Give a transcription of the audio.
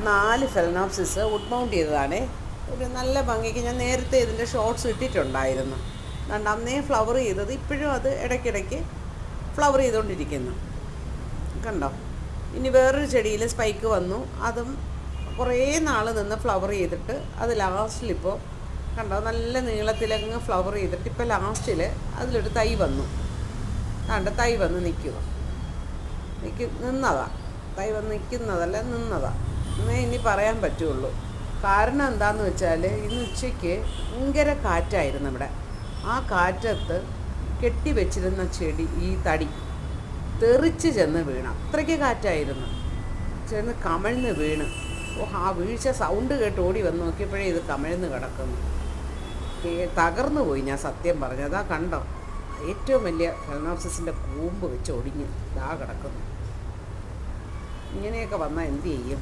4 phalaenopsis would mount ചെയ്തതാണേ. ഒരു നല്ല ഭംഗിക്ക് ഞാൻ നേരത്തെ ഇതിൻ്റെ ഷോർട്സ് ഇട്ടിട്ടുണ്ടായിരുന്നു. അന്നേ ഫ്ലവർ ചെയ്തത് ഇപ്പോഴും അത് ഇടയ്ക്കിടയ്ക്ക് ഫ്ലവർ ചെയ്തുകൊണ്ടിരിക്കുന്നു. കണ്ടോ? ഇനി വേറൊരു ചെടിയിൽ സ്പൈക്ക് വന്നു. അതും കുറേ നാൾ നിന്ന് ഫ്ലവർ ചെയ്തിട്ട് അത് ലാസ്റ്റിലിപ്പോൾ കണ്ടോ നല്ല നീളത്തിലങ്ങ് ഫ്ലവർ ചെയ്തിട്ട് ഇപ്പോൾ ലാസ്റ്റിൽ അതിലൊരു തൈ വന്നു. തൈ വന്ന് നിന്നതാ. തൈ വന്ന് നിൽക്കുന്നതല്ല, നിന്നതാ എന്നേ ഇനി പറയാൻ പറ്റുള്ളൂ. കാരണം എന്താണെന്ന് വെച്ചാൽ ഇന്ന് ഉച്ചയ്ക്ക് ഭയങ്കര കാറ്റായിരുന്നു ഇവിടെ. ആ കാറ്റത്ത് കെട്ടിവെച്ചിരുന്ന ചെടി ഈ തടി തെറിച്ച് ചെന്ന് വീണ അത്രയ്ക്ക് കാറ്റായിരുന്നു. ചെന്ന് കമഴ്ന്ന് വീണ്. ആ വീഴ്ച സൗണ്ട് കേട്ട് ഓടി വന്ന് നോക്കിയപ്പോഴേ ഇത് കമഴ്ന്ന് കിടക്കുന്നു. തകർന്നു പോയി ഞാൻ സത്യം പറഞ്ഞു. അതാ കണ്ടോ, ഏറ്റവും വലിയ ഫെലനോപ്സിസിൻ്റെ കൂമ്പ് വെച്ച് ഒടിഞ്ഞ് ഇതാ കിടക്കുന്നു. ഇങ്ങനെയൊക്കെ വന്നാൽ എന്ത് ചെയ്യും?